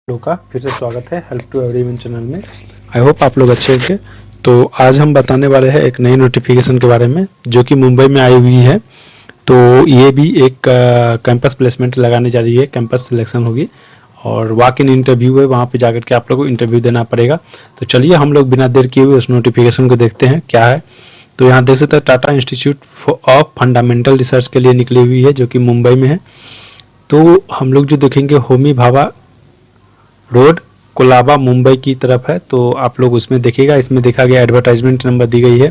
लोग का फिर से स्वागत है हेल्प टू एवरीवन चैनल में। आई होप आप लोग अच्छे होंगे। तो आज हम बताने वाले हैं एक नई नोटिफिकेशन के बारे में जो कि मुंबई में आई हुई है। तो ये भी एक कैंपस प्लेसमेंट लगाने जा रही है, कैंपस सिलेक्शन होगी और वॉक इन इंटरव्यू है, वहाँ पे जाकर के आप लोग को इंटरव्यू देना पड़ेगा। तो चलिए हम लोग बिना देर किए हुए उस नोटिफिकेशन को देखते हैं क्या है। तो यहाँ देख सकते हैं Tata institute of fundamental research के लिए निकली हुई है जो कि मुंबई में है। तो हम लोग जो देखेंगे होमी भाभा रोड कोलाबा मुंबई की तरफ है। तो आप लोग उसमें देखिएगा, इसमें देखा गया एडवर्टाइजमेंट नंबर दी गई है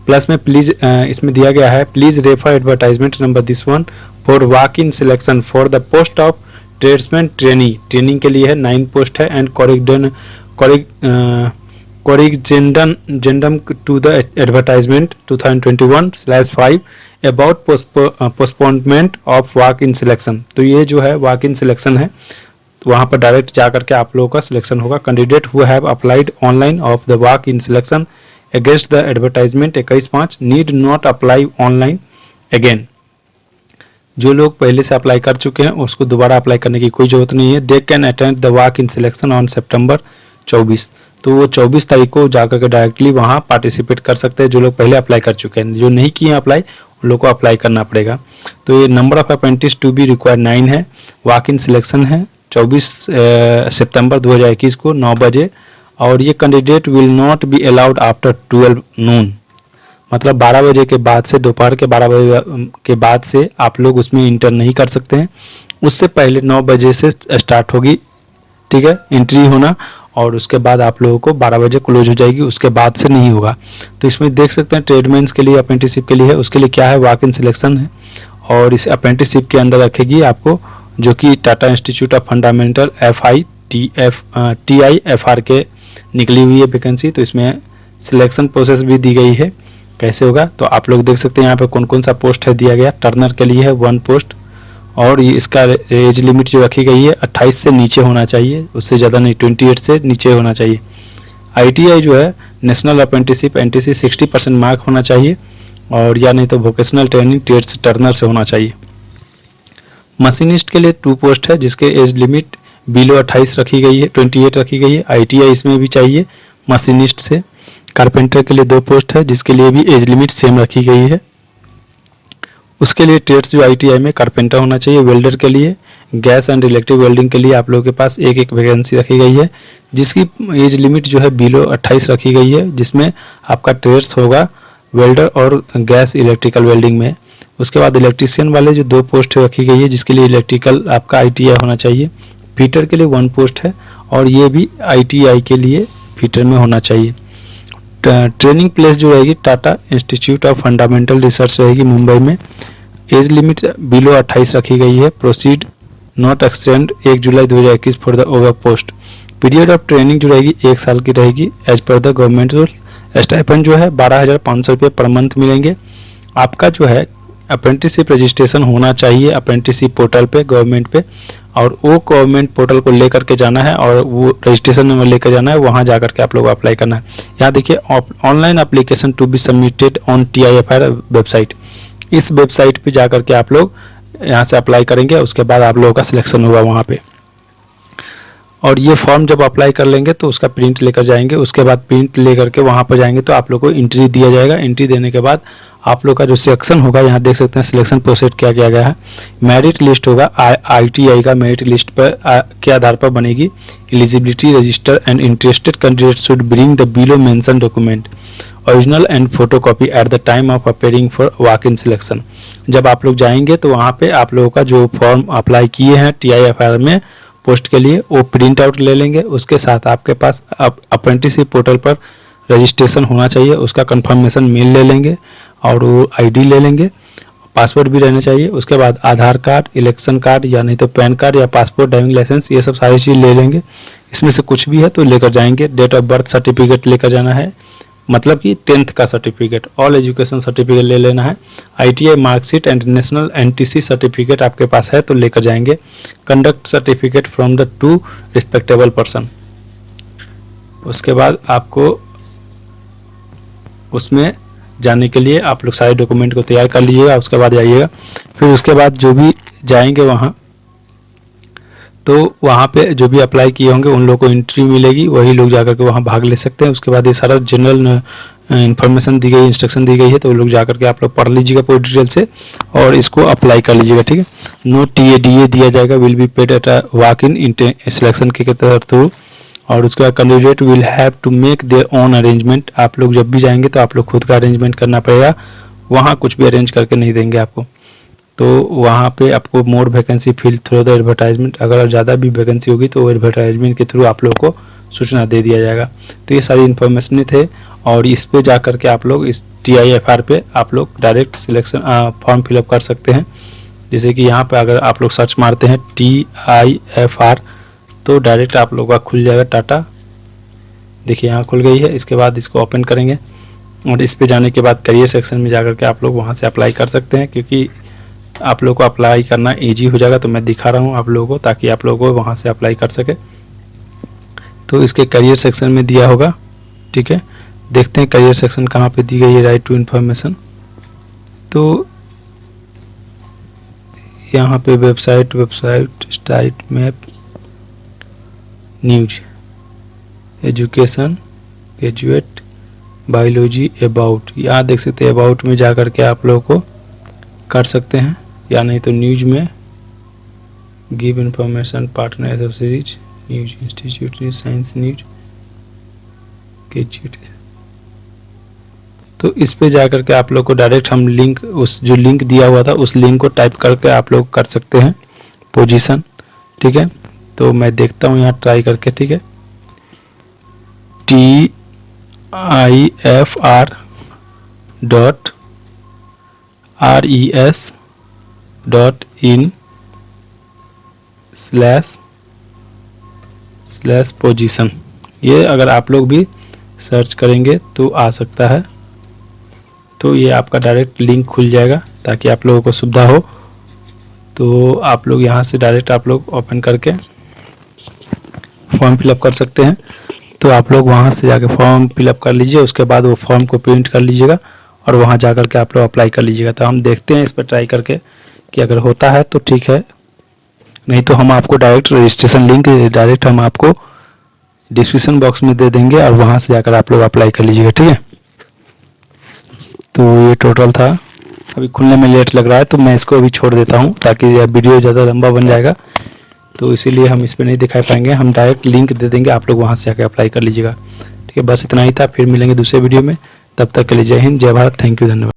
प्लस में प्लीज़ इसमें दिया गया है please refer advertisement number this one for walk in selection for the post of tradesman training के लिए है 9 पोस्ट है and corrigendum to the advertisement 2021/5 about postponement of walk in selection. तो ये जो है वॉक इन सिलेक्शन है, तो वहाँ पर डायरेक्ट जा करके आप लोगों का सिलेक्शन होगा। Candidate who have applied online off the walk in selection against the advertisement 21/5 need not apply online again. जो लोग पहले से अप्लाई कर चुके हैं उसको दोबारा अप्लाई करने की कोई ज़रूरत नहीं है। They can attend the walk in selection on सितंबर 24। तो वो 24 तारीख को जाकर के डायरेक्टली वहाँ पार्टिसिपेट कर सकते हैं जो लोग पहले अप्लाई कर चुके हैं। जो नहीं किए अप्लाई उन लोग को अप्लाई करना पड़ेगा। तो ये number of apprentice to be required 9 है। वॉक इन सिलेक्शन है 24 सितंबर 2021 को 9 बजे और ये candidate will not be allowed after 12 नून, मतलब 12 बजे के बाद से, दोपहर के 12 बजे के बाद से आप लोग उसमें इंटर नहीं कर सकते हैं। उससे पहले 9 बजे से स्टार्ट होगी, ठीक है, एंट्री होना, और उसके बाद आप लोगों को 12 बजे क्लोज हो जाएगी, उसके बाद से नहीं होगा। तो इसमें देख सकते हैं ट्रेडमैन्स के लिए अप्रेंटिसशिप के लिए है, उसके लिए क्या है वॉक इन सिलेक्शन है और इस अप्रेंटिसशिप के अंदर रखेगी आपको जो कि Tata institute of fundamental TIFR के निकली हुई है वैकेंसी। तो इसमें सिलेक्शन प्रोसेस भी दी गई है कैसे होगा। तो आप लोग देख सकते हैं यहाँ पे कौन कौन सा पोस्ट है दिया गया। टर्नर के लिए है 1 पोस्ट और ये इसका एज लिमिट जो रखी गई है 28 से नीचे होना चाहिए, उससे ज़्यादा नहीं, 28 से नीचे होना चाहिए। ITI जो है नेशनल अप्रेंटिसशिप NTC 60% मार्क होना चाहिए और या नहीं तो वोकेशनल ट्रेनिंग ट्रेड्स टर्नर से होना चाहिए। मशीनिस्ट के लिए 2 पोस्ट है जिसके एज लिमिट बिलो 28 रखी गई है, 28 रखी गई है। ITI इसमें भी चाहिए मशीनिस्ट से। कारपेंटर के लिए 2 पोस्ट है जिसके लिए भी एज लिमिट सेम रखी गई है। उसके लिए ट्रेड्स जो ITI में कारपेंटर होना चाहिए। वेल्डर के लिए गैस एंड इलेक्ट्रिक वेल्डिंग के लिए आप लोगों के पास एक वैकेंसी रखी गई है जिसकी एज लिमिट जो है बिलो 28 रखी गई है, जिसमें आपका ट्रेड्स होगा वेल्डर और गैस इलेक्ट्रिकल वेल्डिंग में। उसके बाद इलेक्ट्रीशियन वाले जो 2 पोस्ट रखी गई है जिसके लिए इलेक्ट्रिकल आपका ITI होना चाहिए। फीटर के लिए 1 पोस्ट है और ये भी ITI के लिए फीटर में होना चाहिए। ट्रेनिंग प्लेस जो रहेगी Tata institute of fundamental research रहेगी मुंबई में। एज लिमिट बिलो 28 रखी गई है। Proceed not extend 1 July 2021 for the over post. Period of training जो रहेगी 1 साल की रहेगी as per the government rule. Stipend जो है 12,500 रुपये पर मंथ मिलेंगे। आपका जो है अप्रेंटिसशिप रजिस्ट्रेशन होना चाहिए अप्रेंटिसशिप पोर्टल पे गवर्नमेंट पे, और वो गवर्नमेंट पोर्टल को लेकर के जाना है और वो रजिस्ट्रेशन नंबर लेकर जाना है, वहाँ जा कर के आप लोग अप्लाई करना है। यहाँ देखिए online application to be submitted on TIFR website. इस वेबसाइट पे जा कर के आप लोग यहाँ से अप्लाई करेंगे, उसके बाद आप लोगों का सिलेक्शन होगा वहाँ पे। और ये फॉर्म जब अप्लाई कर लेंगे तो उसका प्रिंट लेकर जाएंगे, उसके बाद प्रिंट लेकर के वहाँ पर जाएंगे तो आप लोग को एंट्री दिया जाएगा। एंट्री देने के बाद आप लोग का जो सिलेक्शन होगा, यहाँ देख सकते हैं सिलेक्शन प्रोसेस क्या किया गया है। मेरिट लिस्ट होगा ITI का, मेरिट लिस्ट पर के आधार पर बनेगी। Eligibility register and interested candidate should bring the below mention document original and photocopy at the time of appearing for walk in selection. जब आप लोग जाएंगे तो वहाँ पे आप लोगों का जो फॉर्म अप्लाई किए हैं TIFR में पोस्ट के लिए वो प्रिंट आउट ले लेंगे। उसके साथ आपके पास अप्रेंटिसशिप पोर्टल पर रजिस्ट्रेशन होना चाहिए, उसका कंफर्मेशन मेल ले लेंगे और वो ID ले लेंगे, पासपोर्ट भी रहना चाहिए। उसके बाद आधार कार्ड, इलेक्शन कार्ड या नहीं तो पैन कार्ड या पासपोर्ट, ड्राइविंग लाइसेंस, ये सब सारी चीज़ ले लेंगे। इसमें से कुछ भी है तो लेकर जाएंगे। डेट ऑफ बर्थ सर्टिफिकेट लेकर जाना है, मतलब कि 10th का सर्टिफिकेट, ऑल एजुकेशन सर्टिफिकेट ले लेना है। ITI marksheet and national NTC certificate आपके पास है तो लेकर जाएंगे। Conduct certificate from the 2 respectable person. उसके बाद आपको उसमें जाने के लिए आप लोग सारे डॉक्यूमेंट को तैयार कर लीजिएगा, उसके बाद जाइएगा। फिर उसके बाद जो भी जाएंगे वहाँ तो वहाँ पे जो भी अप्लाई किए होंगे उन लोगों को एंट्री मिलेगी, वही लोग जाकर के वहाँ भाग ले सकते हैं। उसके बाद ये सारा जनरल इन्फॉर्मेशन दी गई, इंस्ट्रक्शन दी गई है, तो वो लोग जाकर के आप लोग पढ़ लीजिएगा पूरी डिटेल से और इसको अप्लाई कर लीजिएगा, ठीक है। नो TADA दिया जाएगा, will be paid at a walk in selection के थ्रू। और उसके बाद candidate will have to make their own arrangement. आप लोग जब भी जाएंगे तो आप लोग खुद का अरेंजमेंट करना पड़ेगा, वहाँ कुछ भी अरेंज करके नहीं देंगे आपको। तो वहाँ पे आपको more vacancy fill through the advertisement, अगर ज़्यादा भी वैकेंसी होगी तो एडवर्टाइजमेंट के थ्रू आप लोगों को सूचना दे दिया जाएगा। तो ये सारी इन्फॉर्मेशन थे और इस पे जा कर के आप लोग इस TIFR पे आप लोग डायरेक्ट सिलेक्शन फॉर्म फिलअप कर सकते हैं। जैसे कि यहाँ पे अगर आप लोग सर्च मारते हैं TIFR तो डायरेक्ट आप लोगों का खुल जाएगा टाटा। देखिए यहाँ खुल गई है। इसके बाद इसको ओपन करेंगे और इस पे जाने के बाद करियर सेक्शन में जाकर के आप लोग वहाँ से अप्लाई कर सकते हैं, क्योंकि आप लोग को अप्लाई करना ईजी हो जाएगा। तो मैं दिखा रहा हूँ आप लोगों को ताकि आप लोगों को वहाँ से अप्लाई कर सके। तो इसके करियर सेक्शन में दिया होगा, ठीक है। देखते हैं करियर सेक्शन कहाँ पे दी गई है, राइट टू इन्फॉर्मेशन। तो यहाँ पे website site map, news, education, graduate, biology, about, यहाँ देख सकते हैं अबाउट में जा कर के आप लोगों को कर सकते हैं, या नहीं तो न्यूज में give information, partner associate, news institute, news science, news graduate. तो इस पे जा कर के आप लोग को डायरेक्ट हम लिंक, उस जो लिंक दिया हुआ था उस लिंक को टाइप करके आप लोग कर सकते हैं पोजीशन, ठीक है। तो मैं देखता हूँ यहाँ ट्राई करके, ठीक है। TIFR.res.in/पोजीशन, ये अगर आप लोग भी सर्च करेंगे तो आ सकता है। तो ये आपका डायरेक्ट लिंक खुल जाएगा ताकि आप लोगों को सुविधा हो। तो आप लोग यहाँ से डायरेक्ट आप लोग ओपन करके फॉर्म फिलअप कर सकते हैं। तो आप लोग वहाँ से जाके फॉर्म फिलअप कर लीजिए, उसके बाद वो फॉर्म को प्रिंट कर लीजिएगा और वहाँ जा कर के आप लोग अप्लाई कर लीजिएगा। तो हम देखते हैं इस पर ट्राई करके कि अगर होता है तो ठीक है, नहीं तो हम आपको डायरेक्ट रजिस्ट्रेशन लिंक डायरेक्ट हम आपको डिस्क्रिप्शन बॉक्स में दे देंगे और वहाँ से जाकर आप लोग अप्लाई कर लीजिएगा, ठीक है। तो ये टोटल था, अभी खुलने में लेट लग रहा है तो मैं इसको अभी छोड़ देता हूँ ताकि यह वीडियो ज़्यादा लंबा बन जाएगा, तो इसीलिए हम इस पर नहीं दिखा पाएंगे। हम डायरेक्ट लिंक दे देंगे, आप लोग वहाँ से जाकर अप्लाई कर लीजिएगा, ठीक है। बस इतना ही था, फिर मिलेंगे दूसरे वीडियो में। तब तक के लिए जय हिंद, जय भारत, थैंक यू, धन्यवाद।